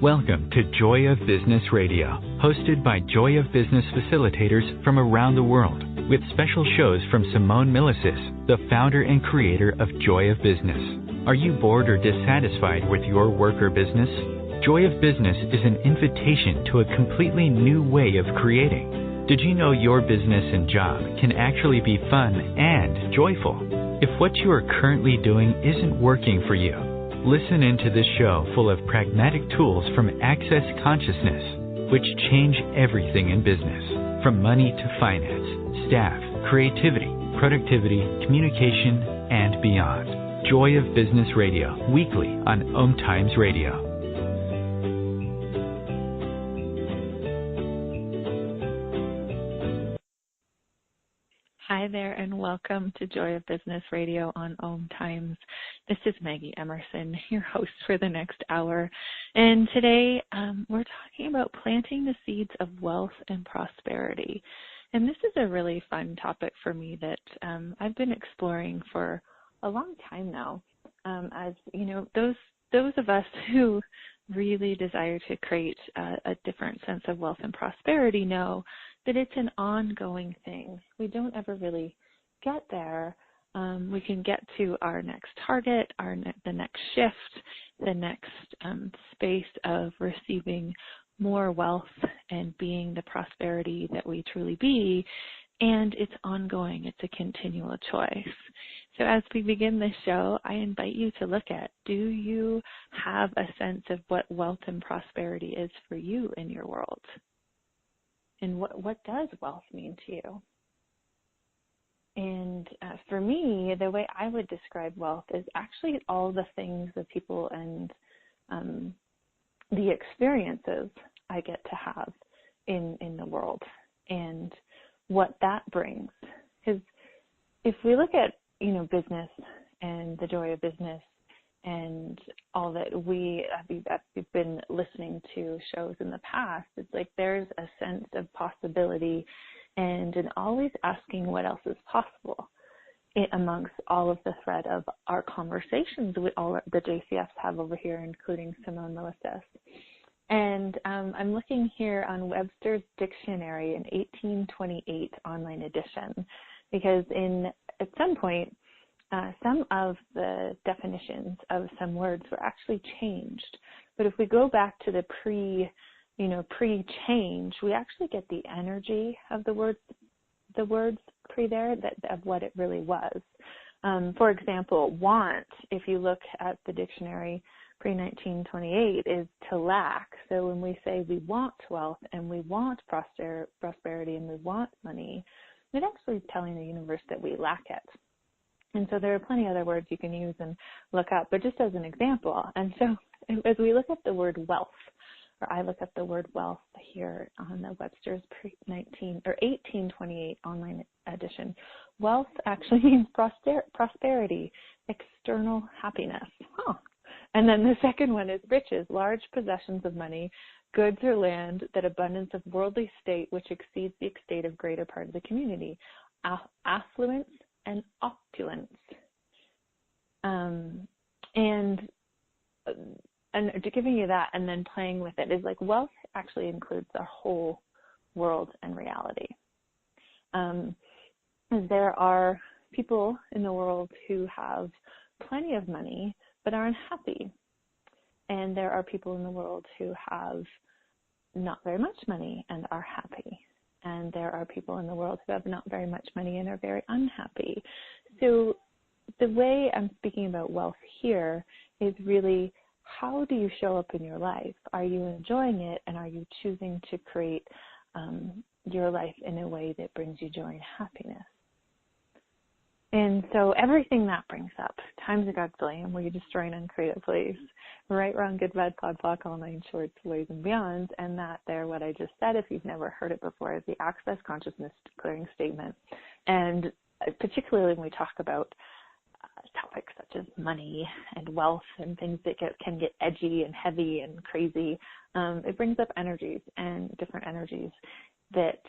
Welcome to Joy of Business Radio, hosted by Joy of Business facilitators from around the world, with special shows from Simone Milicis, the founder and creator of Joy of Business. Are you bored or dissatisfied with your work or business? Joy of Business is an invitation to a completely new way of creating. Did you know your business and job can actually be fun and joyful? If what you are currently doing isn't working for you, listen into this show full of pragmatic tools from Access Consciousness, which change everything in business, from money to finance, staff, creativity, productivity, communication, and beyond. Joy of Business Radio, weekly on OMTimes Radio. Hi there, and welcome to Joy of Business Radio on OMTimes. This is Maggie Emerson, your host for the next hour. And today we're talking about planting the seeds of wealth and prosperity. And this is a really fun topic for me that I've been exploring for a long time now. As you know, those of us who really desire to create a different sense of wealth and prosperity know that it's an ongoing thing. We don't ever really get there. We can get to our next target, the next shift, the next space of receiving more wealth and being the prosperity that we truly be, and it's ongoing. It's a continual choice. So as we begin this show, I invite you to look at, do you have a sense of what wealth and prosperity is for you in your world? And what does wealth mean to you? And for me, the way I would describe wealth is actually all the things, the people, and the experiences I get to have in the world and what that brings. Because if we look at, business and the joy of business and all that we've been listening to shows in the past, it's like there's a sense of possibility and an always asking what else is possible amongst all of the thread of our conversations with all the JCFs have over here, including Simone Milicis. And I'm looking here on Webster's Dictionary, an 1828 online edition, because at some point, some of the definitions of some words were actually changed. But if we go back to the pre-change, we actually get the energy of the words pre there of what it really was. For example, want, if you look at the dictionary pre-1928, is to lack. So when we say we want wealth and we want prosperity and we want money, it actually is telling the universe that we lack it. And so there are plenty of other words you can use and look up, but just as an example. And so as we look at the word wealth, or I look at the word wealth here on the Webster's pre-1828 online edition, wealth actually means prosperity, external happiness. And then the second one is riches, large possessions of money, goods or land, that abundance of worldly state which exceeds the estate of greater part of the community, affluence and opulence. And giving you that and then playing with it is like wealth actually includes our whole world and reality. There are people in the world who have plenty of money but are unhappy. And there are people in the world who have not very much money and are happy. And there are people in the world who have not very much money and are very unhappy. So the way I'm speaking about wealth here is really, how do you show up in your life? Are you enjoying it, and are you choosing to create your life in a way that brings you joy and happiness? And so everything that brings up, times of God's blame, where you destroy and uncreate a place, right, wrong, good, bad, POD, POC, all nine shorts, ways and beyond, and that there, what I just said, if you've never heard it before, is the Access Consciousness Clearing Statement. And particularly when we talk about topics such as money and wealth and things that can get edgy and heavy and crazy, it brings up energies and different energies that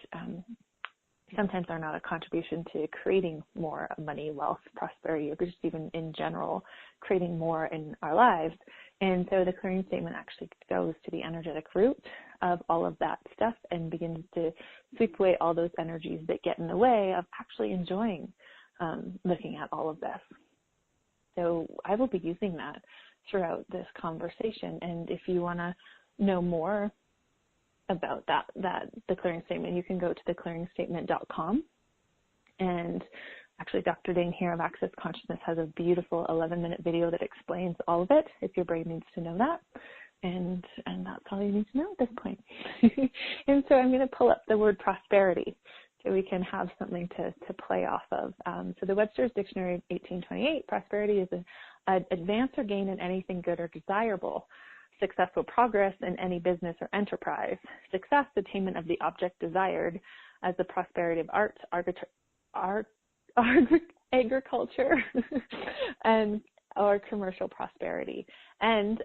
sometimes are not a contribution to creating more money, wealth, prosperity, or just even in general, creating more in our lives. And so the clearing statement actually goes to the energetic root of all of that stuff and begins to sweep away all those energies that get in the way of actually enjoying looking at all of this. So I will be using that throughout this conversation. And if you want to know more about the clearing statement, you can go to theclearingstatement.com. And actually, Dr. Dane here of Access Consciousness has a beautiful 11-minute video that explains all of it, if your brain needs to know that. And that's all you need to know at this point. And so I'm going to pull up the word prosperity so we can have something to play off of. So the Webster's Dictionary of 1828, prosperity is an advance or gain in anything good or desirable, successful progress in any business or enterprise, success, attainment of the object desired, as the prosperity of arts, agriculture, and or commercial prosperity. And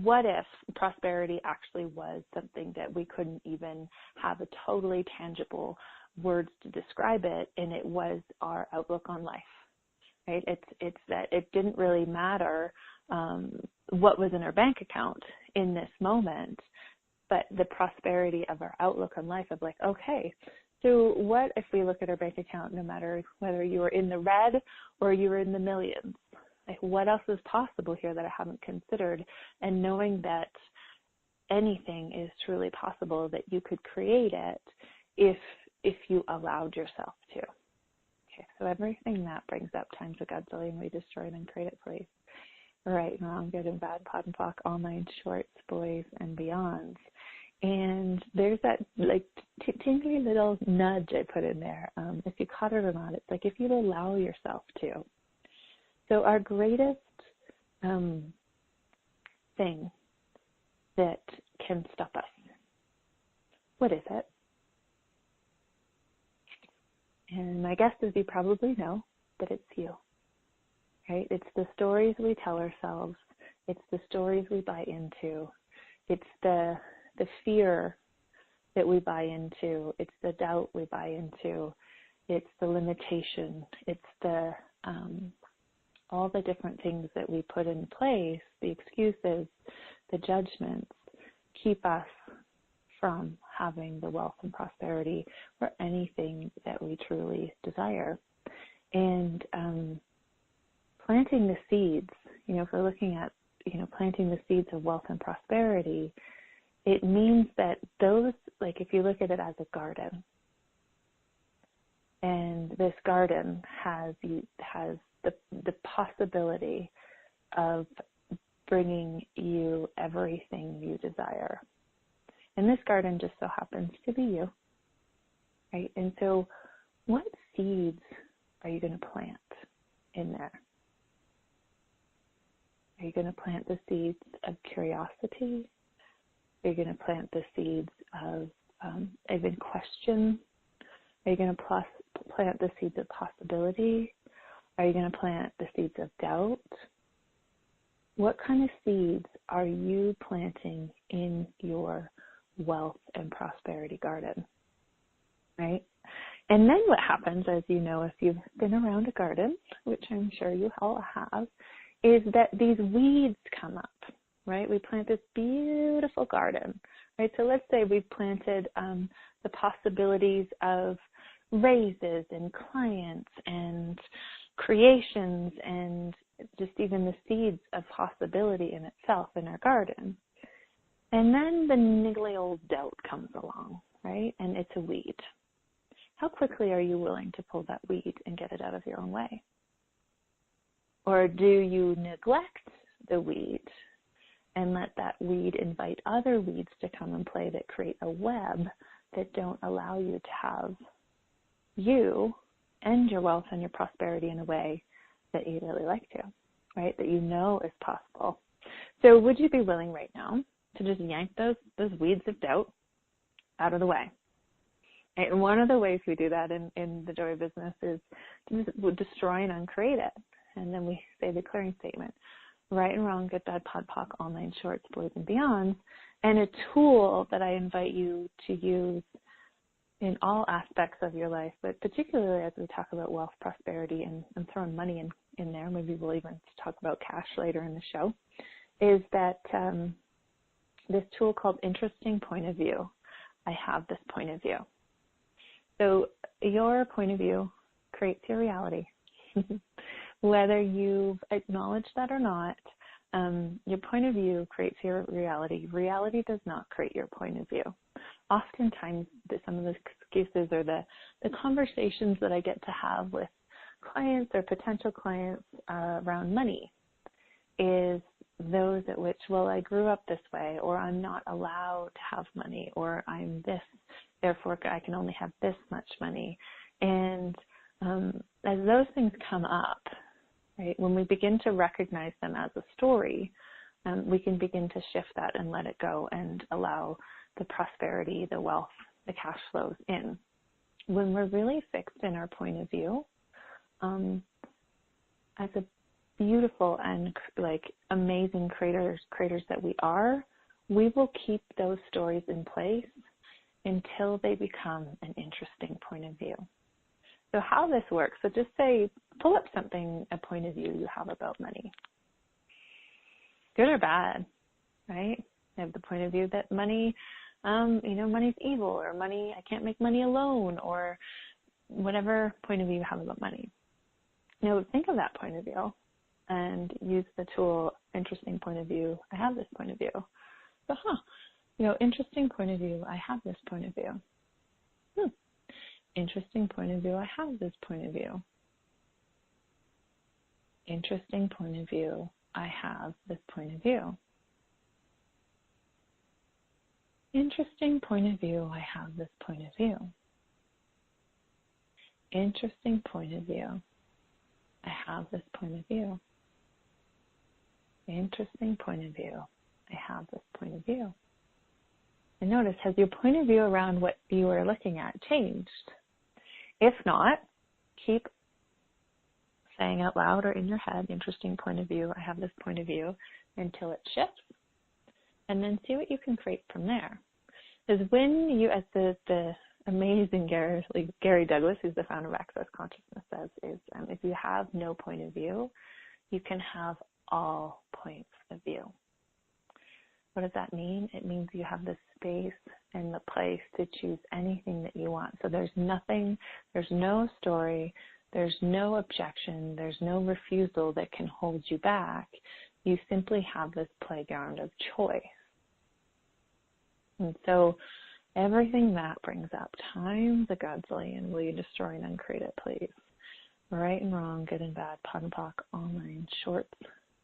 what if prosperity actually was something that we couldn't even have a totally tangible words to describe it, and it was our outlook on life, right? It's that it didn't really matter what was in our bank account in this moment, but the prosperity of our outlook on life of like, okay, so what if we look at our bank account, no matter whether you were in the red or you were in the millions? Like, what else is possible here that I haven't considered? And knowing that anything is truly possible, that you could create it if you allowed yourself to. Okay, so everything that brings up times a godzillion, we destroy it and create it, please. Right, wrong, good and bad, pod and pock, all nine shorts, boys and beyonds. And there's that like tingly little nudge I put in there. If you caught it or not, it's like if you allow yourself to. So our greatest thing that can stop us, what is it? And my guess is you probably know that it's you, right? It's the stories we tell ourselves. It's the stories we buy into. It's the fear that we buy into. It's the doubt we buy into. It's the limitation. It's the all the different things that we put in place, the excuses, the judgments, keep us from having the wealth and prosperity or anything that we truly desire. And planting the seeds, if we're looking at, planting the seeds of wealth and prosperity, it means that those, like if you look at it as a garden, and this garden has the possibility of bringing you everything you desire. And this garden just so happens to be you, right? And so what seeds are you going to plant in there? Are you going to plant the seeds of curiosity? Are you going to plant the seeds of even question? Are you going to plant the seeds of possibility? Are you going to plant the seeds of doubt? What kind of seeds are you planting in your wealth and prosperity garden, right? And then what happens, as you know, if you've been around a garden, which I'm sure you all have, is that these weeds come up, right? We plant this beautiful garden, right? So let's say we've planted the possibilities of raises and clients and creations and just even the seeds of possibility in itself in our garden. And then the niggly old doubt comes along, right? And it's a weed. How quickly are you willing to pull that weed and get it out of your own way? Or do you neglect the weed and let that weed invite other weeds to come and play that create a web that don't allow you to have you and your wealth and your prosperity in a way that you really like to, right? That you know is possible. So would you be willing right now to just yank those weeds of doubt out of the way? And one of the ways we do that in the Joy of Business is to just destroy and uncreate it. And then we say the clearing statement, right and wrong, good, bad, pod, poc, all nine shorts, boys and beyonds. And a tool that I invite you to use in all aspects of your life, but particularly as we talk about wealth, prosperity, and throwing money in there, maybe we'll even talk about cash later in the show, is that this tool called Interesting Point of View. I have this point of view. So your point of view creates your reality. Whether you've acknowledged that or not, your point of view creates your reality. Reality does not create your point of view. Oftentimes, some of the excuses or the conversations that I get to have with clients or potential clients around money is those at which, well, I grew up this way, or I'm not allowed to have money, or I'm this, therefore I can only have this much money. And as those things come up, right, when we begin to recognize them as a story, we can begin to shift that and let it go and allow the prosperity, the wealth, the cash flows in. When we're really fixed in our point of view, as a beautiful and amazing creators that we are, we will keep those stories in place until they become an interesting point of view. So how this works, so just say, pull up a point of view you have about money. Good or bad, right? You have the point of view that money, money's evil, or money, I can't make money alone, or whatever point of view you have about money. Now think of that point of view and use the tool, Interesting Point of View. I have this point of view. So, interesting point of view. I have this point of view. Interesting point of view. I have this point of view. Interesting point of view. I have this point of view. Interesting point of view. I have this point of view. Interesting point of view. I have this point of view. Interesting point of view. I have this point of view. And notice, has your point of view around what you are looking at changed? If not, keep saying out loud or in your head, interesting point of view, I have this point of view, until it shifts. And then see what you can create from there. Because when you, as the amazing Gary Douglas, who's the founder of Access Consciousness, says, is if you have no point of view, you can have all points of view. What does that mean? It means you have the space and the place to choose anything that you want. So there's no story, there's no objection, there's no refusal that can hold you back. You simply have this playground of choice. And so everything that brings up times a godzillion, will you destroy and uncreate it, please? Right and wrong, good and bad, pot and pock, online, shorts,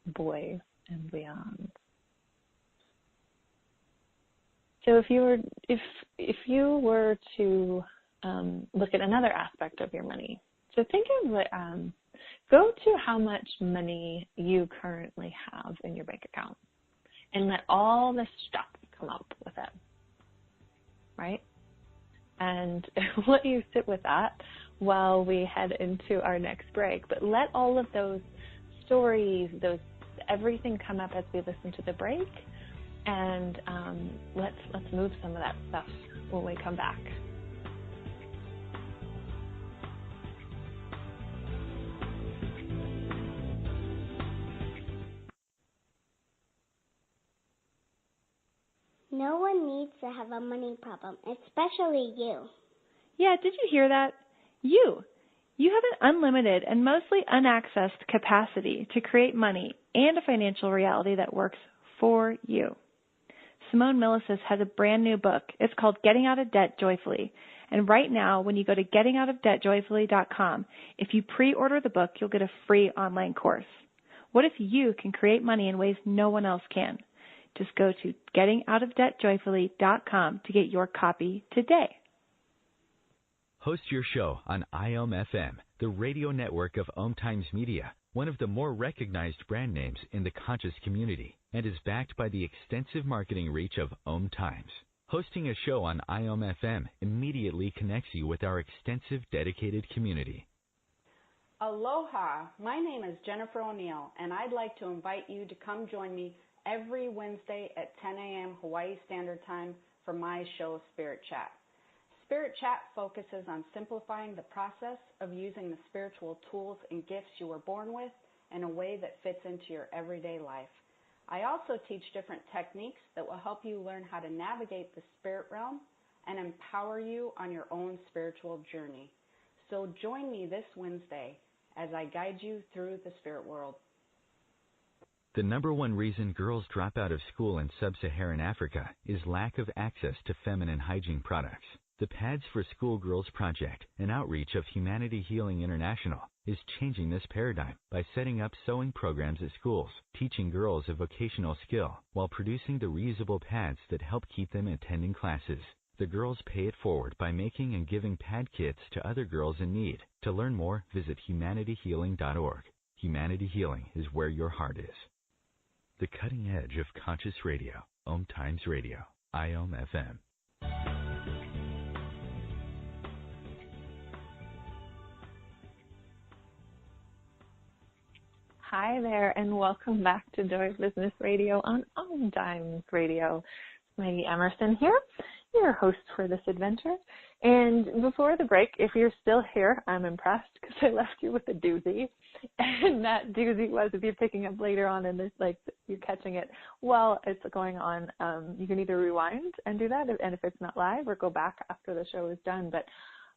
boys, and beyond. So if you were to look at another aspect of your money, so think of go to how much money you currently have in your bank account, and let all the stuff come up with it, right? And let you sit with that while we head into our next break. But let all of those stories, everything come up as we listen to the break. And let's move some of that stuff when we come back. No one needs to have a money problem, especially you. Yeah, did you hear that? You have an unlimited and mostly unaccessed capacity to create money and a financial reality that works for you. Simone Milasas has a brand new book. It's called Getting Out of Debt Joyfully. And right now, when you go to gettingoutofdebtjoyfully.com, if you pre-order the book, you'll get a free online course. What if you can create money in ways no one else can? Just go to gettingoutofdebtjoyfully.com to get your copy today. Host your show on IOM-FM, the radio network of OMTimes Media, one of the more recognized brand names in the conscious community, and is backed by the extensive marketing reach of OMTimes. Hosting a show on IOM-FM immediately connects you with our extensive dedicated community. Aloha, my name is Jennifer O'Neill, and I'd like to invite you to come join me every Wednesday at 10 a.m. Hawaii Standard Time for my show, Spirit Chat. Spirit Chat focuses on simplifying the process of using the spiritual tools and gifts you were born with in a way that fits into your everyday life. I also teach different techniques that will help you learn how to navigate the spirit realm and empower you on your own spiritual journey. So join me this Wednesday as I guide you through the spirit world. The number one reason girls drop out of school in sub-Saharan Africa is lack of access to feminine hygiene products. The Pads for Schoolgirls Project, an outreach of Humanity Healing International, is changing this paradigm by setting up sewing programs at schools, teaching girls a vocational skill while producing the reusable pads that help keep them attending classes. The girls pay it forward by making and giving pad kits to other girls in need. To learn more, visit humanityhealing.org. Humanity Healing is where your heart is. The cutting edge of conscious radio, OMTimes Radio, IOM FM. Hi there, and welcome back to Joy of Business Radio on OMTimes Radio. Maggie Emerson here, your host for this adventure. And before the break, if you're still here, I'm impressed because I left you with a doozy. And that doozy was, if you're picking up later on and you're catching it while it's going on, you can either rewind and do that, and if it's not live, or go back after the show is done. But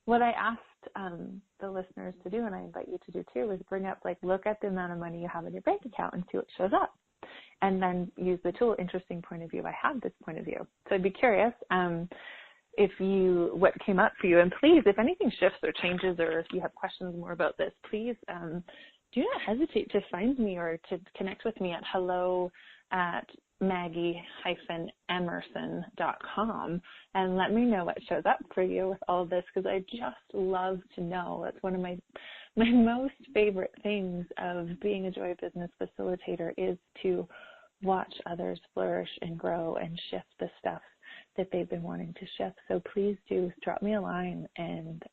what I asked the listeners to do, and I invite you to do too, is bring up, look at the amount of money you have in your bank account and see what shows up. And then use the tool, interesting point of view, I have this point of view. So I'd be curious what came up for you. And please, if anything shifts or changes, or if you have questions more about this, please do not hesitate to find me or to connect with me at hello@Maggie-Emerson.com and let me know what shows up for you with all of this, because I just love to know. It's one of my most favorite things of being a Joy Business facilitator is to watch others flourish and grow and shift the stuff that they've been wanting to shift. So please do drop me a line and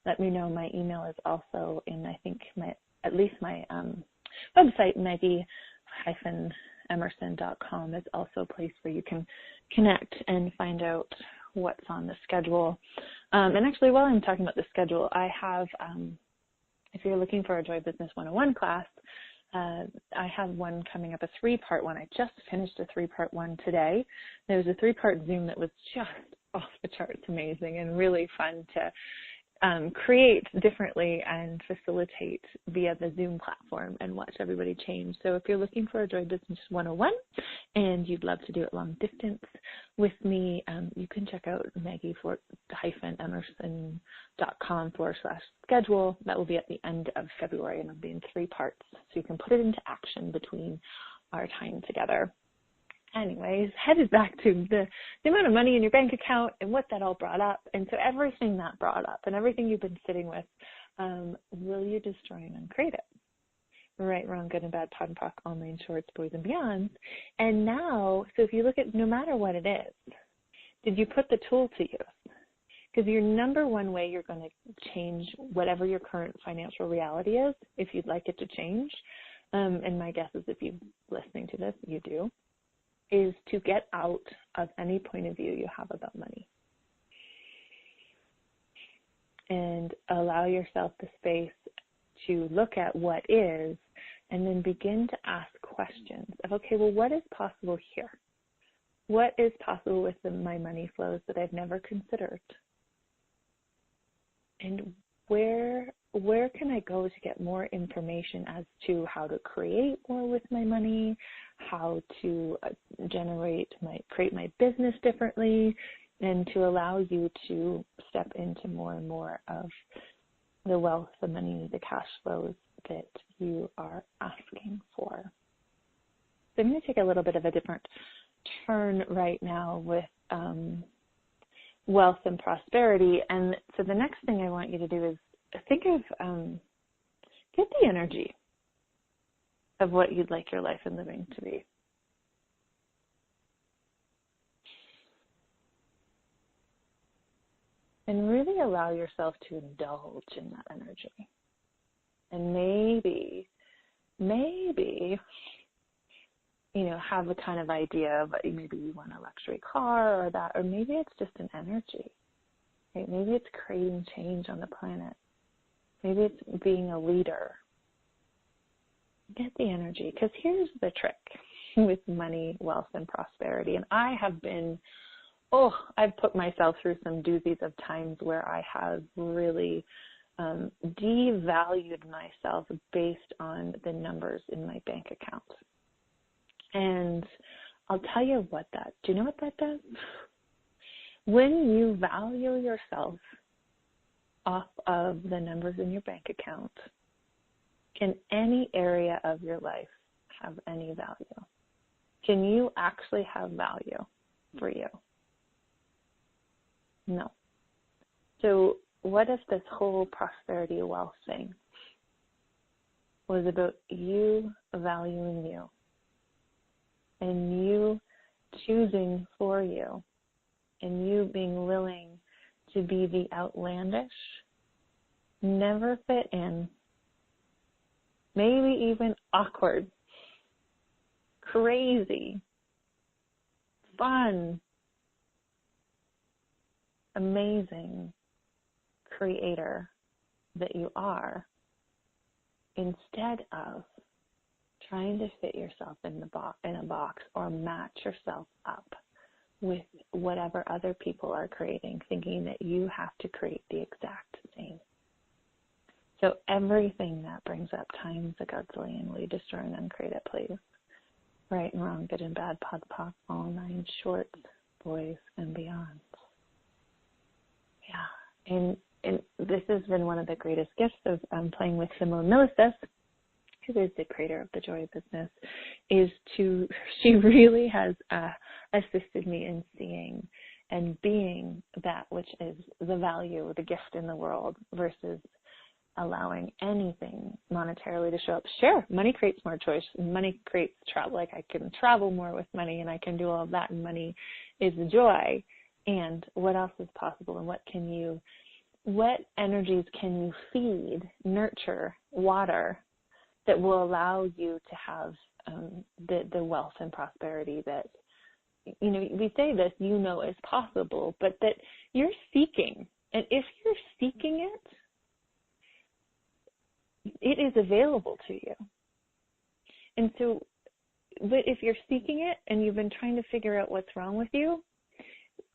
let me know. My email is also in, I think, my website, Maggie-Emerson.com is also a place where you can connect and find out what's on the schedule. And actually, while I'm talking about the schedule, I have, if you're looking for a Joy Business 101 class, I have one coming up, a 3-part one. I just finished a 3-part one today. There was a 3-part Zoom that was just off the charts amazing and really fun to create differently and facilitate via the Zoom platform and watch everybody change. So if you're looking for a Joy Business 101 and you'd love to do it long distance with me, you can check out Maggie-Emerson.com/schedule. That will be at the end of February, and it'll be in 3 parts. So you can put it into action between our time together. Anyways, headed back to the amount of money in your bank account and what that all brought up. And so everything that brought up and everything you've been sitting with, will you destroy and uncreate it? Right, wrong, good and bad, pod and poc, all main shorts, boys and beyonds. And now, so if you look at no matter what it is, did you put the tool to use? Because your number one way you're going to change whatever your current financial reality is, if you'd like it to change, and my guess is if you're listening to this, you do, is to get out of any point of view you have about money and allow yourself the space to look at what is and then begin to ask questions of, okay, well, what is possible here? What is possible with my money flows that I've never considered? And where can I go to get more information as to how to create more with my money, how to create my business differently, and to allow you to step into more and more of the wealth, the money, the cash flows that you are asking for. So I'm going to take a little bit of a different turn right now with wealth and prosperity. And so the next thing I want you to do is think of, get the energy of what you'd like your life and living to be. And really allow yourself to indulge in that energy. And maybe, have a kind of idea of maybe you want a luxury car or that, or maybe it's just an energy. right? Maybe it's creating change on the planet. Maybe it's being a leader. Get the energy, because here's the trick with money, wealth, and prosperity. And I have been, I've put myself through some doozies of times where I have really devalued myself based on the numbers in my bank account. And I'll tell you what do you know what that does? When you value yourself off of the numbers in your bank account, can any area of your life have any value? Can you actually have value for you? No. So what if this whole prosperity wealth thing was about you valuing you and you choosing for you and you being willing to be the outlandish, never fit in, maybe even awkward, crazy, fun, amazing creator that you are, instead of trying to fit yourself in a box or match yourself up with whatever other people are creating, thinking that you have to create the exact same. So everything that brings up times a godzillion, will you destroy and uncreate it, please? Right and wrong, good and bad, pod, pop, all nine shorts, boys and beyond. Yeah, and this has been one of the greatest gifts of playing with Simone Milicus, who is the creator of The Joy of Business, she really has assisted me in seeing and being that which is the value, the gift in the world, versus allowing anything monetarily to show up. Sure, money creates more choice. Money creates travel. Like, I can travel more with money and I can do all of that, and money is the joy. And what else is possible, and what energies can you feed, nurture, water that will allow you to have the wealth and prosperity that, we say this, is possible, but that you're seeking. And if you're seeking it is available to you. And so, but if you're seeking it and you've been trying to figure out what's wrong with you,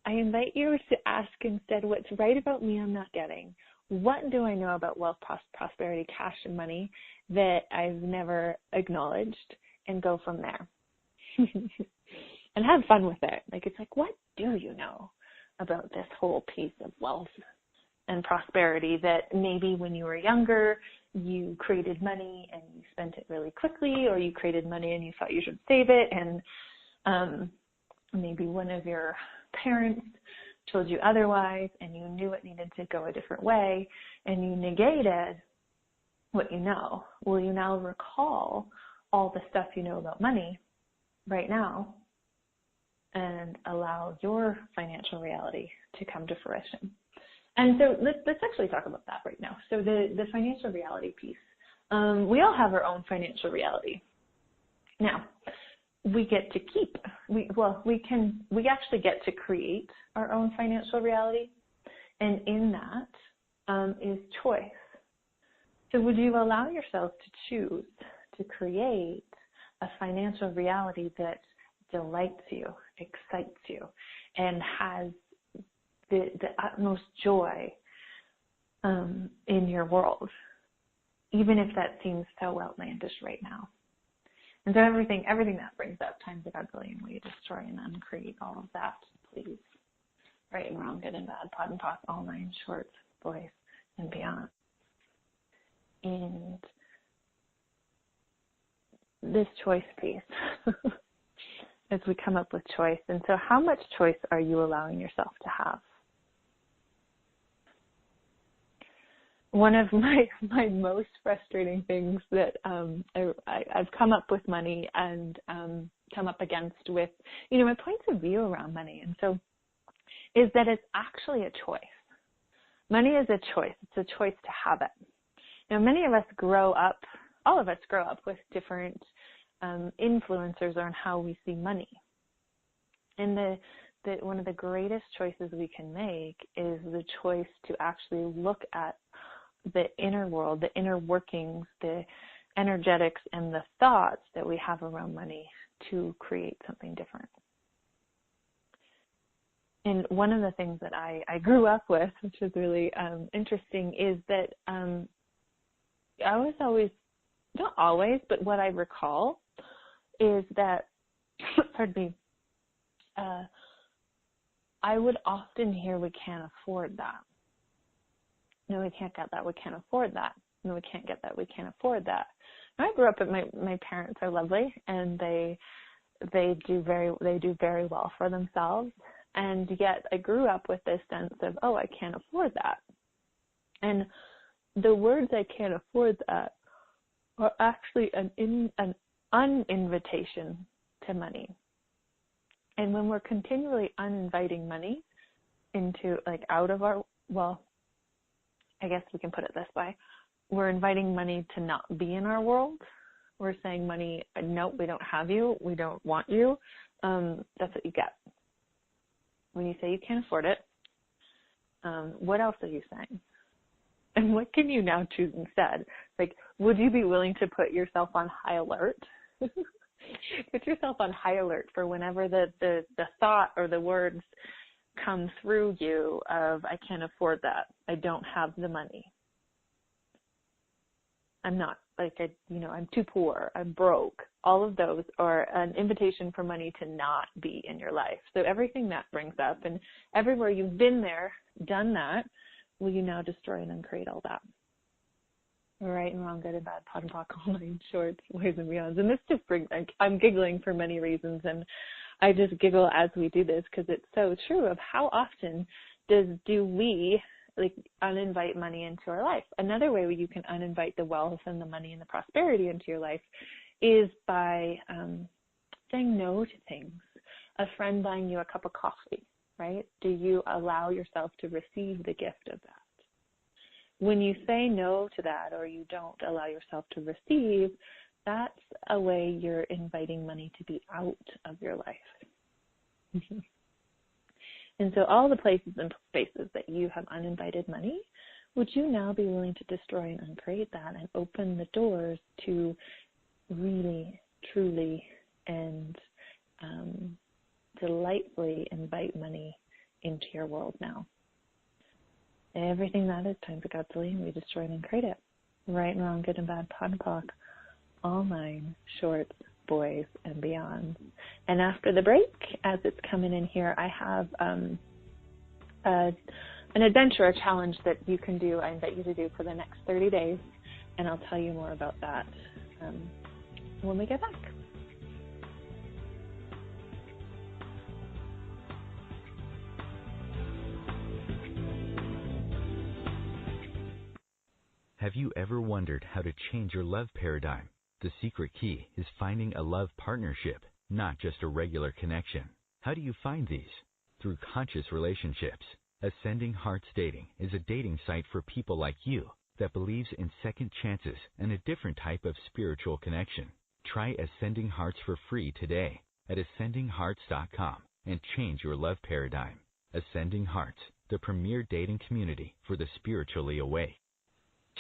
I invite you to ask instead, what's right about me I'm not getting? What do I know about wealth, prosperity, cash, and money that I've never acknowledged? And go from there. And have fun with it. It's like, what do you know about this whole piece of wealth and prosperity that maybe when you were younger, you created money and you spent it really quickly, or you created money and you thought you should save it, and maybe one of your parents told you otherwise and you knew it needed to go a different way and you negated what you know. Will you now recall all the stuff you know about money right now and allow your financial reality to come to fruition? And so let's actually talk about that right now. So the financial reality piece. We all have our own financial reality. Now, we get to keep. We actually get to create our own financial reality, and in that is choice. So would you allow yourself to choose to create a financial reality that delights you, excites you, and has the utmost joy in your world, even if that seems so outlandish right now? And so everything that brings up times a godzillion, will you destroy and uncreate all of that, please? Right and wrong, good and bad, pod and pop, all nine shorts, boys and beyond. And this choice piece, as we come up with choice. And so how much choice are you allowing yourself to have? One of my most frustrating things that I've come up with money and come up against with, my points of view around money. And so is that it's actually a choice. Money is a choice. It's a choice to have it. Now, many of us all of us grow up with different influencers on how we see money. And the that one of the greatest choices we can make is the choice to actually look at the inner world, the inner workings, the energetics, and the thoughts that we have around money to create something different. And one of the things that I grew up with, which is really interesting, is that I was always, not always, but what I recall is that, pardon me, I would often hear, we can't afford that. No, we can't get that. We can't afford that. No, we can't get that. We can't afford that. And I grew up, my parents are lovely, and they do very well for themselves. And yet I grew up with this sense of, oh, I can't afford that. And the words I can't afford that are actually an uninvitation to money. And when we're continually uninviting money into, like, out of our, well, I guess we can put it this way. We're inviting money to not be in our world. We're saying, money, nope, we don't have you. We don't want you. That's what you get. When you say you can't afford it, what else are you saying? And what can you now choose instead? Like, would you be willing to put yourself on high alert? Put yourself on high alert for whenever the thought or the words come through you of, I can't afford that. I don't have the money. I'm not, I'm too poor. I'm broke. All of those are an invitation for money to not be in your life. So everything that brings up, and everywhere you've been there, done that, will you now destroy and uncreate all that? Right and wrong, good and bad, pot and pock, all nine shorts, ways and beyonds. And this just brings, I'm giggling for many reasons, and I just giggle as we do this because it's so true of how often do we uninvite money into our life. Another way where you can uninvite the wealth and the money and the prosperity into your life is by saying no to things. A friend buying you a cup of coffee, right? Do you allow yourself to receive the gift of that? When you say no to that, or you don't allow yourself to receive, that's a way you're inviting money to be out of your life. And so all the places and spaces that you have uninvited money, would you now be willing to destroy and uncreate that and open the doors to really, truly, and delightfully invite money into your world now? Everything that is times a godzillion, we destroy and uncreate it. Right and wrong, good and bad, pot and pock, all nine shorts, boys, and beyond. And after the break, as it's coming in here, I have an adventure, a challenge that you can do, I invite you to do for the next 30 days, and I'll tell you more about that when we get back. Have you ever wondered how to change your love paradigm? The secret key is finding a love partnership, not just a regular connection. How do you find these? Through conscious relationships. Ascending Hearts Dating is a dating site for people like you that believes in second chances and a different type of spiritual connection. Try Ascending Hearts for free today at ascendinghearts.com and change your love paradigm. Ascending Hearts, the premier dating community for the spiritually awake.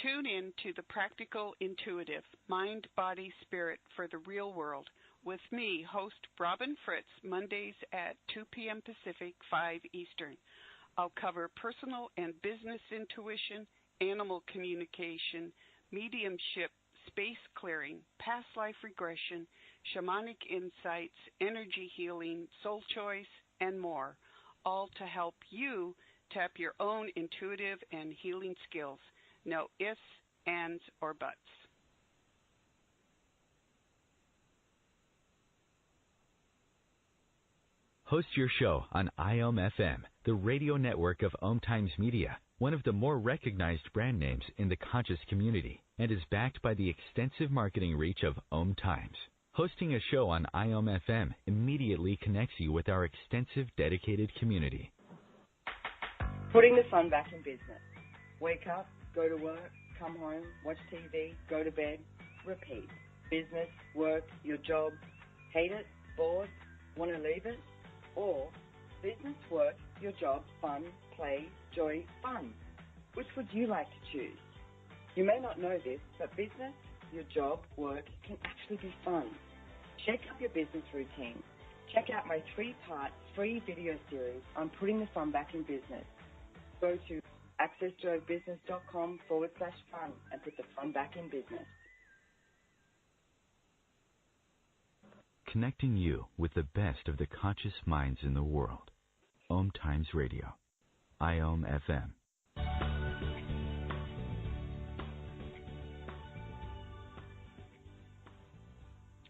Tune in to the Practical Intuitive, Mind, Body, Spirit for the Real World with me, host Robin Fritz, Mondays at 2 p.m. Pacific, 5 Eastern. I'll cover personal and business intuition, animal communication, mediumship, space clearing, past life regression, shamanic insights, energy healing, soul choice, and more, all to help you tap your own intuitive and healing skills. No ifs, ands, or buts. Host your show on IOM-FM, the radio network of OMTimes Media, one of the more recognized brand names in the conscious community, and is backed by the extensive marketing reach of OMTimes. Hosting a show on IOM-FM immediately connects you with our extensive dedicated community. Putting the fun back in business. Wake up, go to work, come home, watch TV, go to bed, repeat. Business, work, your job, hate it, bored, want to leave it, or Business, work, your job, fun, play, joy, fun. Which would you like to choose? You may not know this, but business, your job, work can actually be fun. Shake up your business routine. Check out my 3-part free video series on putting the fun back in business. Go to accessjoybusiness.com/fun and put the fun back in business. Connecting you with the best of the conscious minds in the world. OMTimes Radio. IOM FM.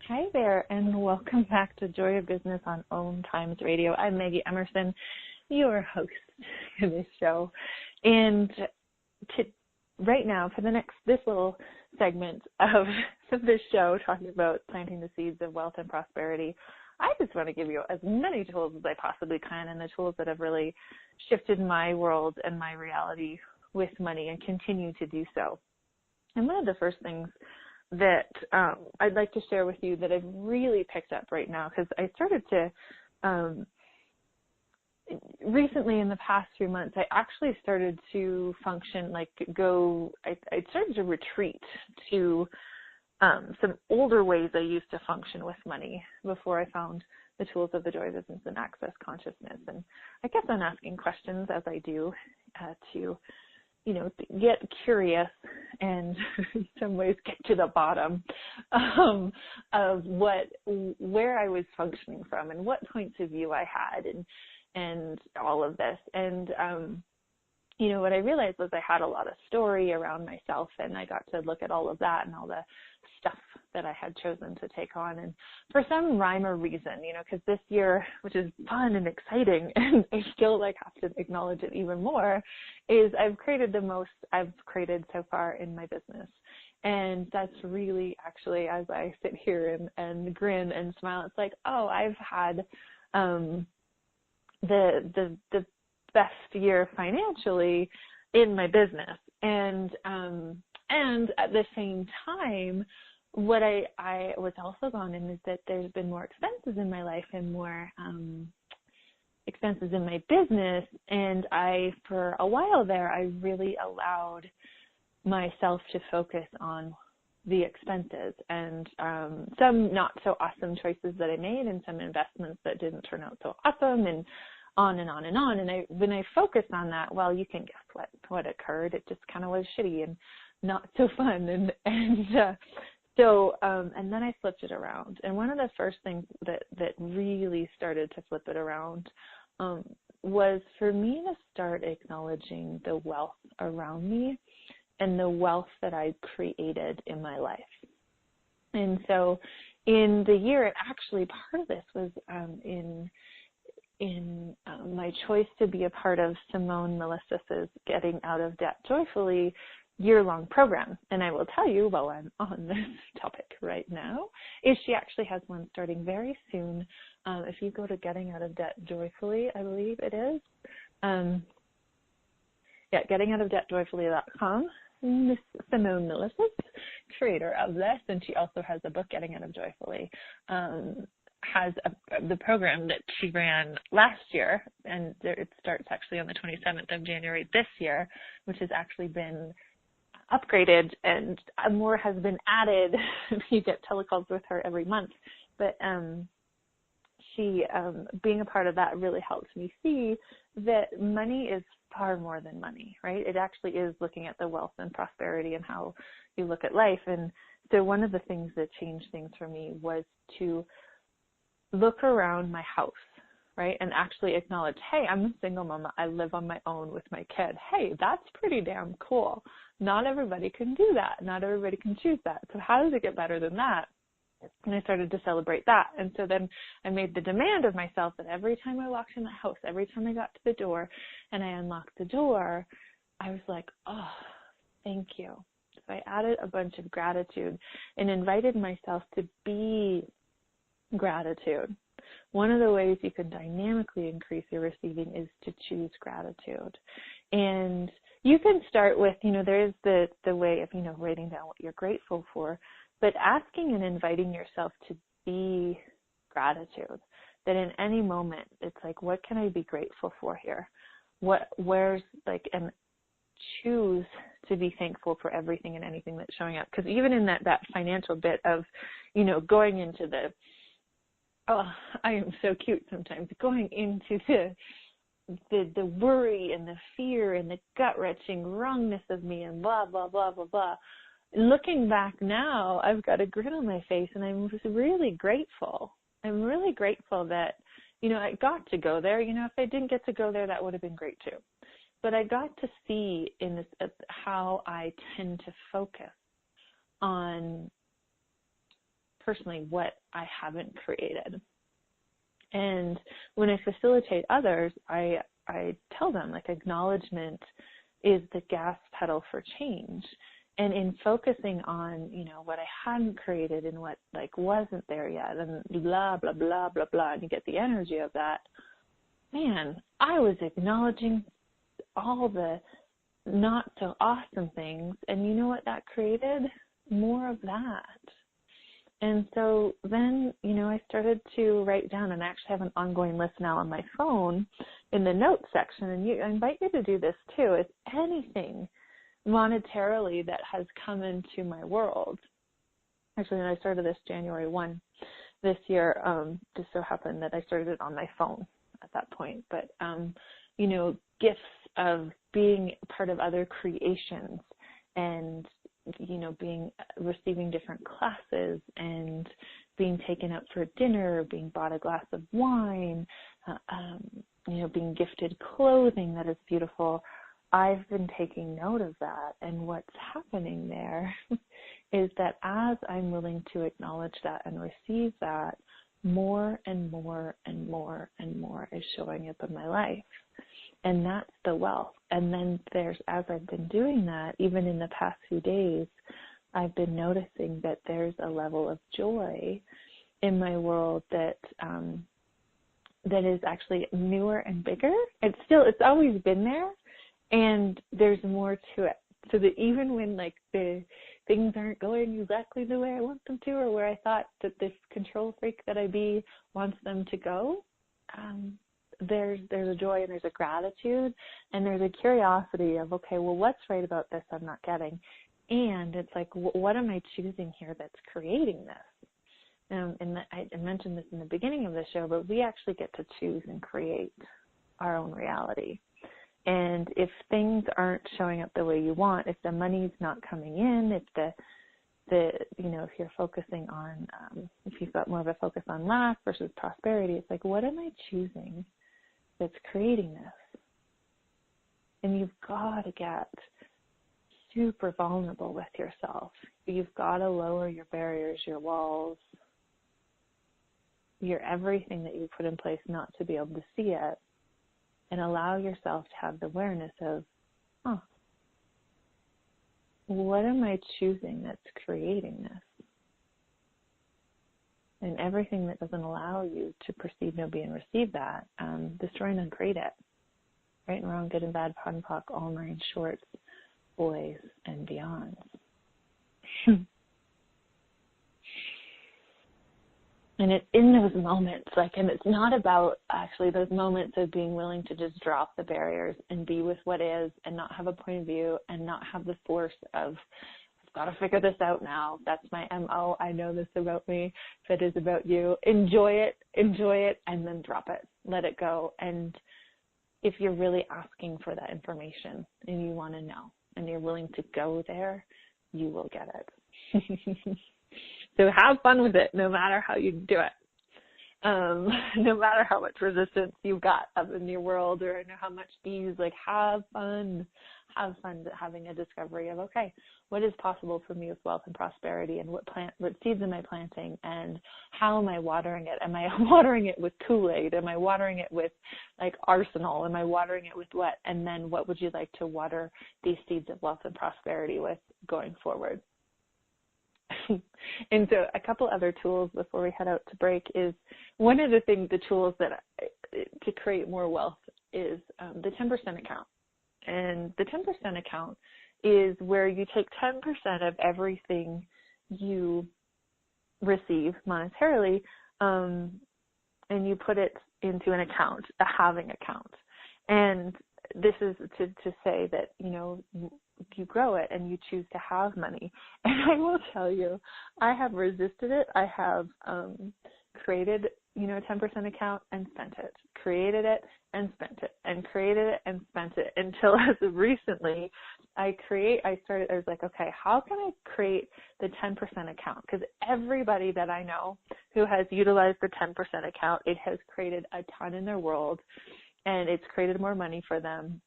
Hi there, and welcome back to Joy of Business on OMTimes Radio. I'm Maggie Emerson, your host for this show. And right now, for this little segment of this show, talking about planting the seeds of wealth and prosperity, I just want to give you as many tools as I possibly can, and the tools that have really shifted my world and my reality with money and continue to do so. And one of the first things that I'd like to share with you that I've really picked up right now, because I started to, recently in the past few months, I actually started to function I started to retreat to some older ways I used to function with money before I found the tools of the Joy Business and Access Consciousness. And I kept on asking questions, as I do, to get curious and in some ways get to the bottom of where I was functioning from and what points of view I had and all of this. And, what I realized was I had a lot of story around myself, and I got to look at all of that and all the stuff that I had chosen to take on. And for some rhyme or reason, because this year, which is fun and exciting, and I still have to acknowledge it even more, is I've created the most I've created so far in my business. And that's really actually, as I sit here and grin and smile, it's like, oh, I've had the best year financially in my business. And at the same time, what I was also gone in is that there's been more expenses in my life and more expenses in my business. And for a while there, I really allowed myself to focus on the expenses and some not so awesome choices that I made and some investments that didn't turn out so awesome, and on and on and on. And when I focused on that, well, you can guess what occurred. It just kind of was shitty and not so fun. And then I flipped it around. And one of the first things that really started to flip it around was for me to start acknowledging the wealth around me and the wealth that I created in my life. And so in the year, actually part of this was in my choice to be a part of Simone Milasis's Getting Out of Debt Joyfully year-long program. And I will tell you, while I'm on this topic right now, is she actually has one starting very soon. If you go to Getting Out of Debt Joyfully, I believe it is. gettingoutofdebtjoyfully.com. Miss Simone Milassis, creator of this, and she also has a book, Getting Out of Joyfully, has the program that she ran last year, and it starts actually on the 27th of January this year, which has actually been upgraded and more has been added. You get telecalls with her every month, but she, being a part of that really helps me see that money is far more than money, right? It actually is looking at the wealth and prosperity and how you look at life. And so one of the things that changed things for me was to look around my house, right, and actually acknowledge, hey, I'm a single mama. I live on my own with my kid. Hey, that's pretty damn cool. Not everybody can do that. Not everybody can choose that. So how does it get better than that? And I started to celebrate that. And so then I made the demand of myself that every time I walked in the house, every time I got to the door and I unlocked the door, I was like, oh, thank you. So I added a bunch of gratitude and invited myself to be gratitude. One of the ways you can dynamically increase your receiving is to choose gratitude. And you can start with, there is the way of, writing down what you're grateful for, but asking and inviting yourself to be gratitude, that in any moment, it's like, what can I be grateful for here? And choose to be thankful for everything and anything that's showing up. Because even in that financial bit of, going into I am so cute sometimes, going into the worry and the fear and the gut-wrenching wrongness of me and blah, blah, blah, blah, blah. Looking back now, I've got a grin on my face, and I'm just really grateful. I'm really grateful that, I got to go there. If I didn't get to go there, that would have been great too. But I got to see in this how I tend to focus on personally what I haven't created. And when I facilitate others, I tell them, acknowledgement is the gas pedal for change. And in focusing on, what I hadn't created and what, wasn't there yet, and blah, blah, blah, blah, blah, and you get the energy of that, man, I was acknowledging all the not so awesome things. And you know what that created? More of that. And so then, I started to write down, and I actually have an ongoing list now on my phone in the notes section. And I invite you to do this too. If anything monetarily that has come into my world, actually, when I started this January 1 this year, just so happened that I started it on my phone at that point. But, gifts of being part of other creations and receiving different classes and being taken out for dinner, being bought a glass of wine, being gifted clothing that is beautiful. I've been taking note of that, and what's happening there is that as I'm willing to acknowledge that and receive that, more and more and more and more is showing up in my life. And that's the wealth. And then as I've been doing that, even in the past few days, I've been noticing that there's a level of joy in my world that is actually newer and bigger. It's always been there, and there's more to it. So that even when the things aren't going exactly the way I want them to, or where I thought that this control freak that I be wants them to go, there's a joy and there's a gratitude and there's a curiosity of, okay, well, what's right about this I'm not getting? And it's what am I choosing here that's creating this? And I mentioned this in the beginning of the show, but we actually get to choose and create our own reality. And if things aren't showing up the way you want, if the money's not coming in, if if you're focusing on, if you've got more of a focus on lack versus prosperity, it's what am I choosing that's creating this? And you've got to get super vulnerable with yourself. You've got to lower your barriers, your walls, your everything that you put in place not to be able to see it, and allow yourself to have the awareness of, what am I choosing that's creating this? And everything that doesn't allow you to perceive, know, be, and receive that, destroy and uncreate it. Right and wrong, good and bad, POD and POC, all marine shorts, boys and beyonds. And it's in those moments, and it's not about actually those moments of being willing to just drop the barriers and be with what is and not have a point of view and not have the force of, I've got to figure this out now. That's my MO. I know this about me. If it is about you, enjoy it, and then drop it. Let it go. And if you're really asking for that information and you want to know and you're willing to go there, you will get it. So have fun with it, no matter how you do it. No matter how much resistance you've got up in your world or how much ease, have fun. Have fun having a discovery of, okay, what is possible for me with wealth and prosperity, and what seeds am I planting, and how am I watering it? Am I watering it with Kool-Aid? Am I watering it with Arsenal? Am I watering it with what? And then what would you like to water these seeds of wealth and prosperity with going forward? And so a couple other tools before we head out to break is one of the things, the tools that to create more wealth is the 10% account. And the 10% account is where you take 10% of everything you receive monetarily and you put it into an account, a having account. And this is to say that, you grow it and you choose to have money. And I will tell you, I have resisted it. I have created, a 10% account and spent it, created it and spent it, and created it and spent it, until as of recently, I was like, okay, how can I create the 10% account? Because everybody that I know who has utilized the 10% account, it has created a ton in their world, and it's created more money for them,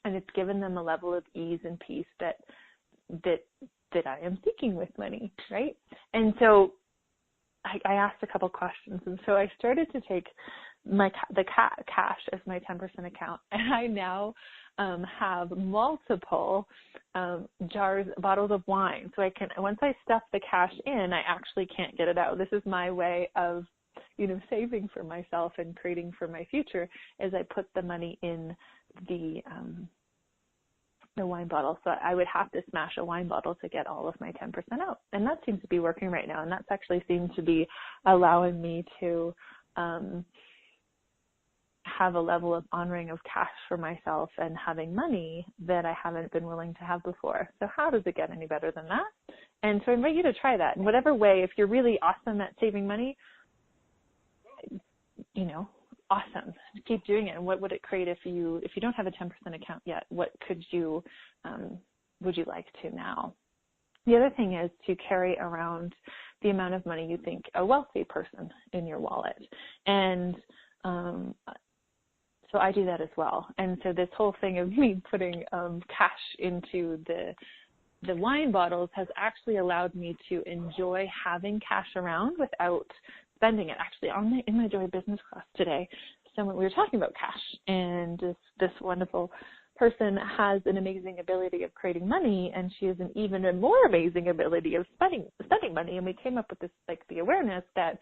and it's given them a level of ease and peace that I am seeking with money, right? And so I asked a couple questions, and so I started to take the cash as my 10% account, and I now have multiple bottles of wine. So once I stuff the cash in, I actually can't get it out. This is my way of, saving for myself and creating for my future, as I put the money in the wine bottle. So I would have to smash a wine bottle to get all of my 10% out. And that seems to be working right now. And that's actually seems to be allowing me to have a level of honoring of cash for myself and having money that I haven't been willing to have before. So how does it get any better than that? And so I invite you to try that in whatever way. If you're really awesome at saving money, awesome. Keep doing it. And what would it create if you don't have a 10% account yet? What would you like to now? The other thing is to carry around the amount of money you think a wealthy person in your wallet. And so I do that as well. And so this whole thing of me putting cash into the wine bottles has actually allowed me to enjoy having cash around without spending it. Actually, in my Joy Business class today, we were talking about cash, and this wonderful person has an amazing ability of creating money, and she has an even more amazing ability of spending money. And we came up with this, the awareness that,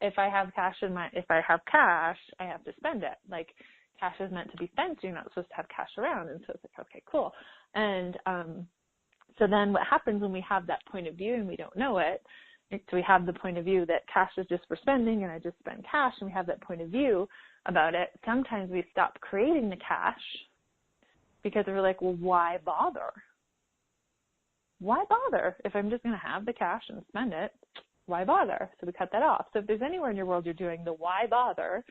if I have cash, I have to spend it. Like, cash is meant to be spent. You're not supposed to have cash around. And so it's like, okay, cool. And so then what happens when we have that point of view and we don't know it? So we have the point of view that cash is just for spending and I just spend cash, and we have that point of view about it. Sometimes we stop creating the cash because we're like, well, why bother? Why bother? If I'm just going to have the cash and spend it, why bother? So we cut that off. So if there's anywhere in your world you're doing the why bother,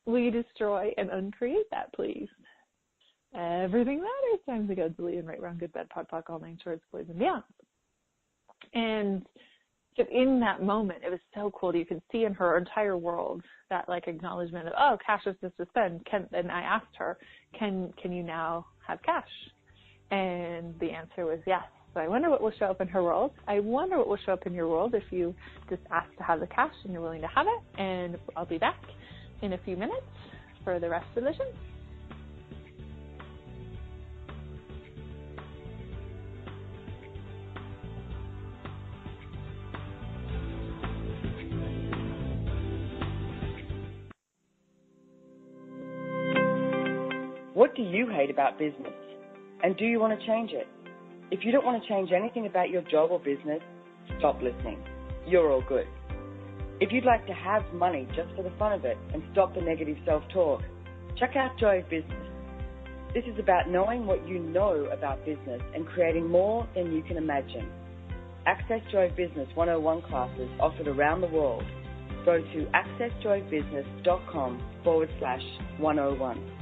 will you destroy and uncreate that, please? Everything matters. Time to go, delete and right, wrong, good, bad, pod, poc, all 9 shorts, boys, and beyond. And so in that moment, it was so cool. You can see in her entire world that acknowledgement of, cash is just to spend. And I asked her, can you now have cash? And the answer was yes. So I wonder what will show up in her world. I wonder what will show up in your world if you just ask to have the cash and you're willing to have it. And I'll be back in a few minutes for the rest of the show. What do you hate about business? And do you want to change it? If you don't want to change anything about your job or business, stop listening. You're all good. If you'd like to have money just for the fun of it and stop the negative self-talk, check out Joy of Business. This is about knowing what you know about business and creating more than you can imagine. Access Joy of Business 101 classes offered around the world. Go to accessjoybusiness.com/101.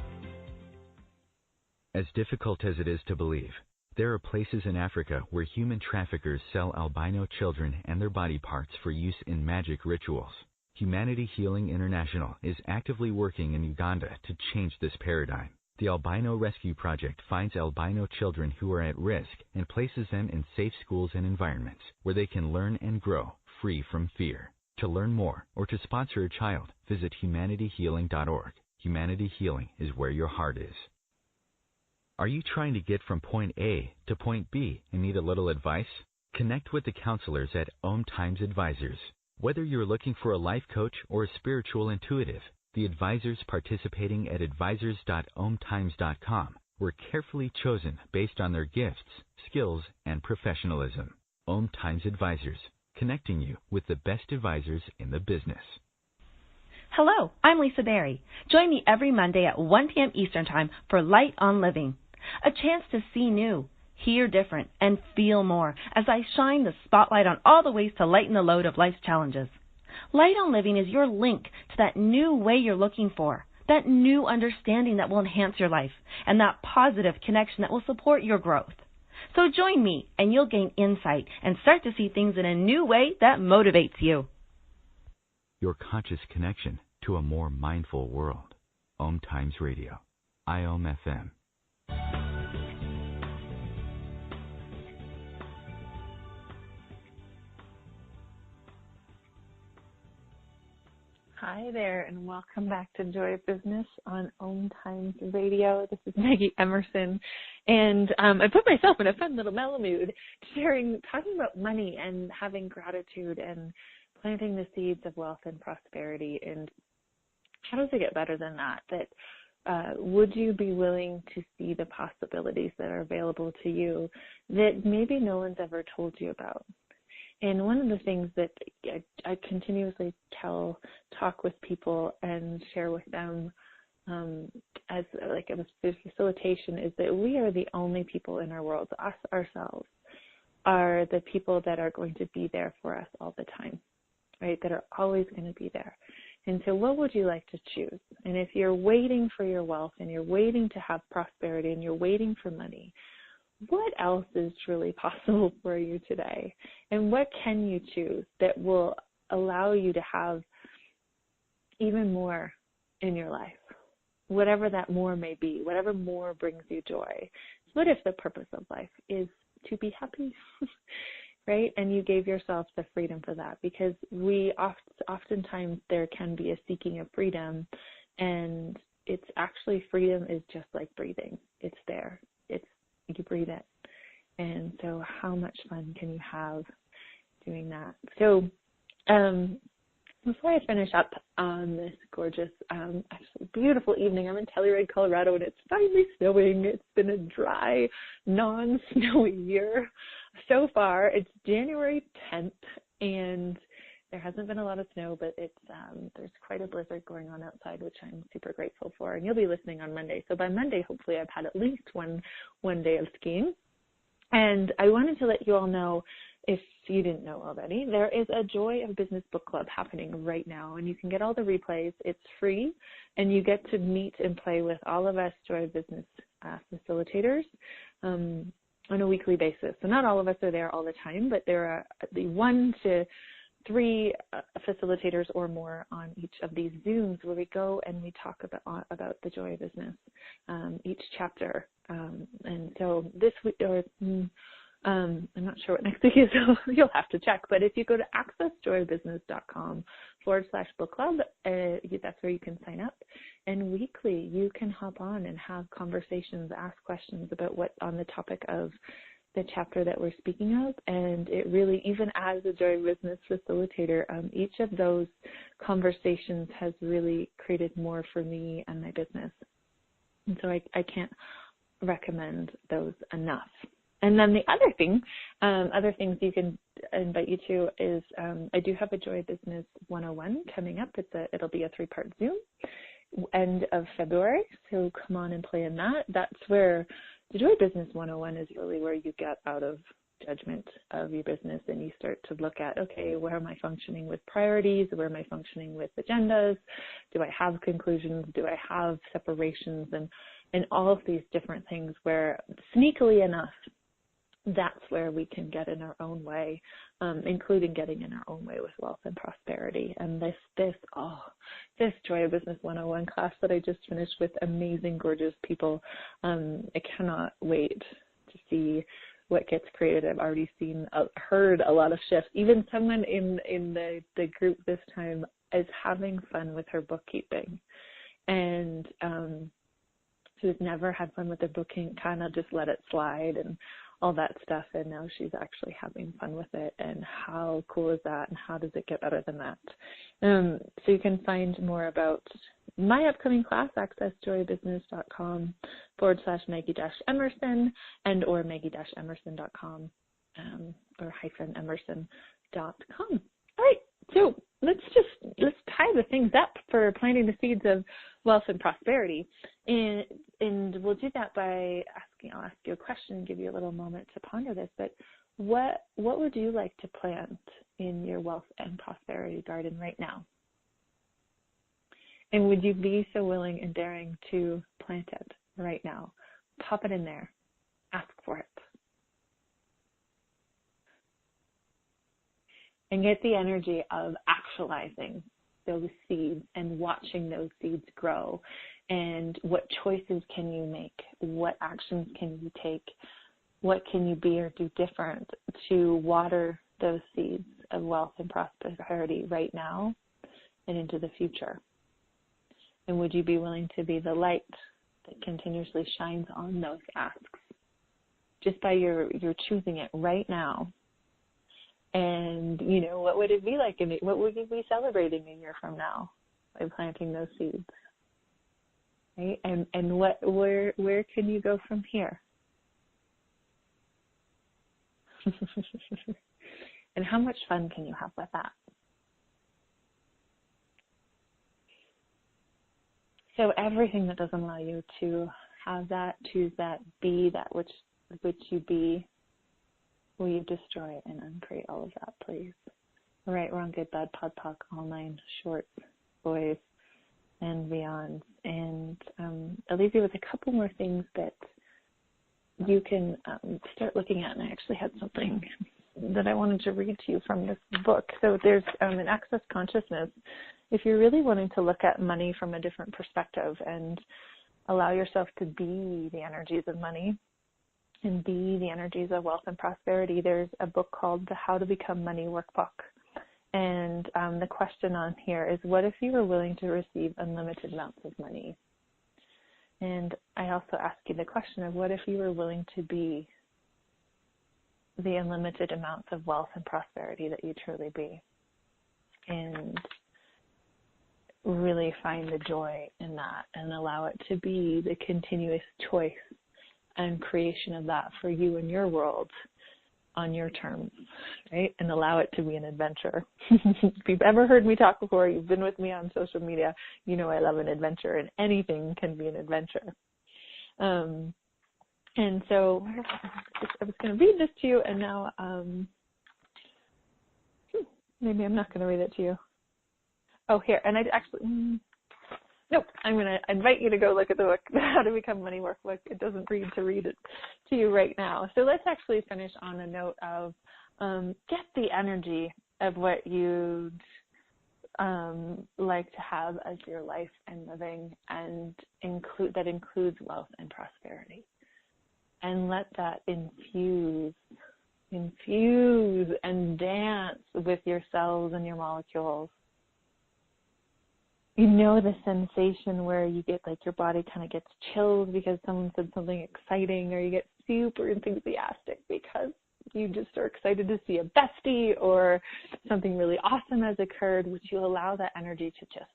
As difficult as it is to believe, there are places in Africa where human traffickers sell albino children and their body parts for use in magic rituals. Humanity Healing International is actively working in Uganda to change this paradigm. The Albino Rescue Project finds albino children who are at risk and places them in safe schools and environments where they can learn and grow free from fear. To learn more or to sponsor a child, visit humanityhealing.org. Humanity Healing is where your heart is. Are you trying to get from point A to point B and need a little advice? Connect with the counselors at OMTimes Advisors. Whether you're looking for a life coach or a spiritual intuitive, the advisors participating at advisors.omtimes.com were carefully chosen based on their gifts, skills, and professionalism. OMTimes Advisors, connecting you with the best advisors in the business. Hello, I'm Lisa Berry. Join me every Monday at 1 p.m. Eastern Time for Light on Living, a chance to see new, hear different, and feel more as I shine the spotlight on all the ways to lighten the load of life's challenges. Light on Living is your link to that new way you're looking for, that new understanding that will enhance your life, and that positive connection that will support your growth. So join me, and you'll gain insight and start to see things in a new way that motivates you. Your conscious connection to a more mindful world. OMTimes Radio. IOM FM. Hi there, and welcome back to Joy of Business on OMTimes Radio. This is Maggie Emerson, and I put myself in a fun little mellow mood, talking about money and having gratitude and planting the seeds of wealth and prosperity. And how does it get better than that? Would you be willing to see the possibilities that are available to you that maybe no one's ever told you about? And one of the things that I continuously talk with people and share with them as a facilitation is that we are the only people in our world, us ourselves, are the people that are going to be there for us all the time, right, that are always going to be there. And so what would you like to choose? And if you're waiting for your wealth and you're waiting to have prosperity and you're waiting for money, what else is truly possible for you today? And what can you choose that will allow you to have even more in your life? Whatever that more may be, whatever more brings you joy. What if the purpose of life is to be happy? Right? And you gave yourself the freedom for that, because oftentimes there can be a seeking of freedom, and it's actually, freedom is just like breathing. It's there. You breathe it. And so how much fun can you have doing that? So before I finish up on this gorgeous, actually beautiful evening, I'm in Telluride, Colorado, and it's finally snowing. It's been a dry, non-snowy year so far. It's January 10th, and there hasn't been a lot of snow, but it's there's quite a blizzard going on outside, which I'm super grateful for. And you'll be listening on Monday. So by Monday, hopefully I've had at least one day of skiing. And I wanted to let you all know, if you didn't know already, there is a Joy of Business book club happening right now, and you can get all the replays. It's free, and you get to meet and play with all of us Joy of Business facilitators on a weekly basis. So not all of us are there all the time, but there are the 1 to 3 facilitators or more on each of these Zooms, where we go and we talk about the Joy of Business, each chapter. And so this week, I'm not sure what next week is, so you'll have to check. But if you go to accessjoyofbusiness.com/book club, that's where you can sign up. And weekly, you can hop on and have conversations, ask questions about what on the topic of the chapter that we're speaking of. And it really, even as a Joy of Business facilitator, each of those conversations has really created more for me and my business. And so I can't recommend those enough. And then the other things you can invite you to is I do have a Joy Business 101 coming up. It'll be a 3-part Zoom, end of February. So come on and play in that. That's where the Joy Business 101 is really where you get out of judgment of your business and you start to look at, okay, where am I functioning with priorities? Where am I functioning with agendas? Do I have conclusions? Do I have separations? And all of these different things where, sneakily enough, that's where we can get in our own way, including getting in our own way with wealth and prosperity. And this Joy of Business 101 class that I just finished with amazing, gorgeous people, I cannot wait to see what gets created. I've already heard a lot of shifts. Even someone in the group this time is having fun with her bookkeeping. And who's never had fun with their booking, kind of just let it slide and all that stuff, and now she's actually having fun with it. And how cool is that, and how does it get better than that? So you can find more about my upcoming class, accessjoybusiness.com/Maggie-Emerson or Maggie-Emerson.com or -Emerson.com. All right, so let's tie the things up for planting the seeds of wealth and prosperity. And we'll do that by I'll ask you a question and give you a little moment to ponder this, but what would you like to plant in your wealth and prosperity garden right now? And would you be so willing and daring to plant it right now? Pop it in there. Ask for it. And get the energy of actualizing those seeds and watching those seeds grow. And what choices can you make? What actions can you take? What can you be or do different to water those seeds of wealth and prosperity right now and into the future? And would you be willing to be the light that continuously shines on those asks just by your choosing it right now? And, what would it be like? What would you be celebrating a year from now by planting those seeds? Right? And where can you go from here? And how much fun can you have with that? So everything that doesn't allow you to have that, choose that, be that which you be, will you destroy and uncreate all of that, please? All right, we're on Good, Bad, Pod, Poc, all 9 shorts, boys, and beyond. And I'll leave you with a couple more things that you can start looking at. And I actually had something that I wanted to read to you from this book. So there's an Access Consciousness. If you're really wanting to look at money from a different perspective and allow yourself to be the energies of money and be the energies of wealth and prosperity, there's a book called The How to Become Money Workbook. And the question on here is, what if you were willing to receive unlimited amounts of money? And I also ask you the question of, what if you were willing to be the unlimited amounts of wealth and prosperity that you truly be? And really find the joy in that and allow it to be the continuous choice and creation of that for you and your world on your terms, right? And allow it to be an adventure. If you've ever heard me talk before, you've been with me on social media, you know I love an adventure, and anything can be an adventure. And so I was going to read this to you, and now maybe I'm not going to read it to you. Oh, here, and I actually, nope, I'm going to invite you to go look at the book, How to Become Money Workbook. It doesn't read it to you right now. So let's actually finish on a note of get the energy of what you'd like to have as your life and living, and that includes wealth and prosperity. And let that infuse and dance with your cells and your molecules. You know the sensation where you get like your body kind of gets chills because someone said something exciting, or you get super enthusiastic because you just are excited to see a bestie or something really awesome has occurred. Would you allow that energy to just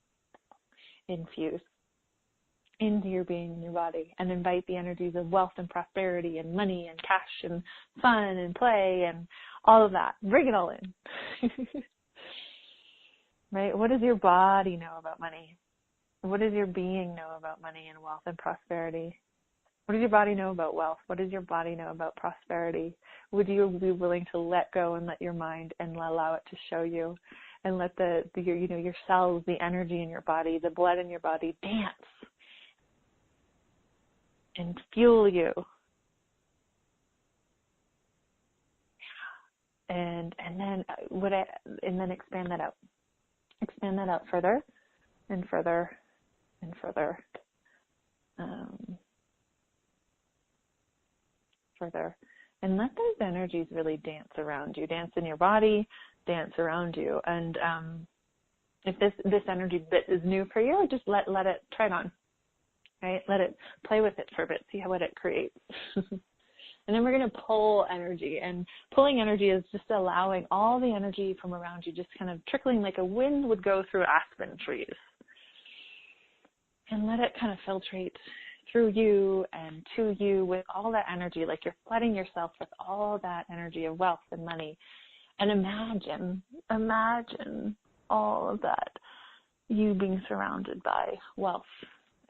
infuse into your being and your body, and invite the energies of wealth and prosperity and money and cash and fun and play and all of that. Bring it all in. Right? What does your body know about money? What does your being know about money and wealth and prosperity? What does your body know about wealth? What does your body know about prosperity? Would you be willing to let go and let your mind and allow it to show you, and let your cells, the energy in your body, the blood in your body dance and fuel you? And then expand that out. Expand that out further and further and further. Further. And let those energies really dance around you, dance in your body, dance around you. And if this energy bit is new for you, just let it, try it on, right? Let it, play with it for a bit, see what it creates. And then we're going to pull energy. And pulling energy is just allowing all the energy from around you just kind of trickling like a wind would go through aspen trees. And let it kind of filtrate through you and to you with all that energy, like you're flooding yourself with all that energy of wealth and money. And imagine all of that you being surrounded by wealth,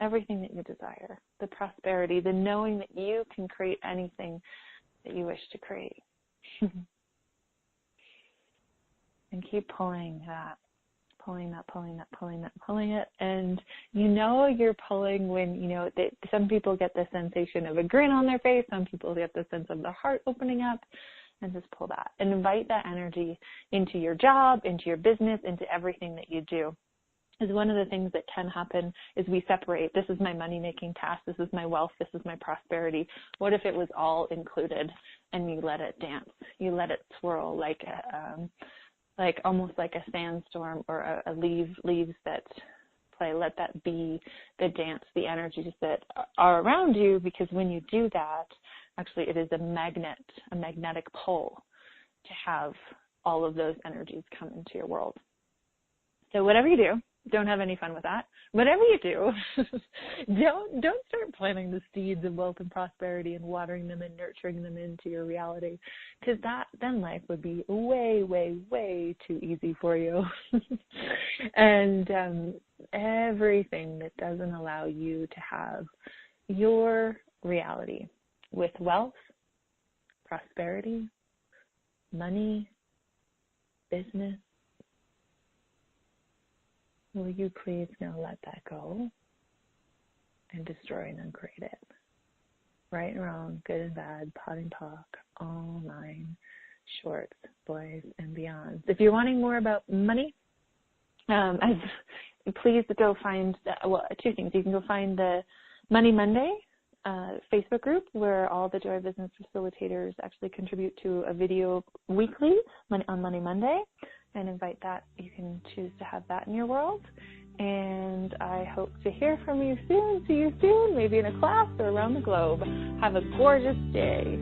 everything that you desire, the prosperity, the knowing that you can create anything that you wish to create. And keep pulling that. Pulling it. And you know you're pulling when, you know, that some people get the sensation of a grin on their face. Some people get the sense of the heart opening up. And just pull that. And invite that energy into your job, into your business, into everything that you do. Because one of the things that can happen is we separate. This is my money-making task. This is my wealth. This is my prosperity. What if it was all included and you let it dance? You let it swirl like almost like a sandstorm or a leaves that play. Let that be the dance, the energies that are around you, because when you do that, actually it is a magnetic pull to have all of those energies come into your world. So whatever you do, don't have any fun with that. Whatever you do, don't start planting the seeds of wealth and prosperity and watering them and nurturing them into your reality, because then life would be way, way, way too easy for you. And everything that doesn't allow you to have your reality with wealth, prosperity, money, business, will you please now let that go and destroy and uncreate it? Right and wrong, good and bad, pot and pock, all nine, shorts, boys, and beyonds. If you're wanting more about money, please go find, two things. You can go find the Money Monday Facebook group, where all the Joy of Business facilitators actually contribute to a video weekly on Money Monday, and invite that. You can choose to have that in your world. And I hope to hear from you soon, see you soon, maybe in a class or around the globe. Have a gorgeous day.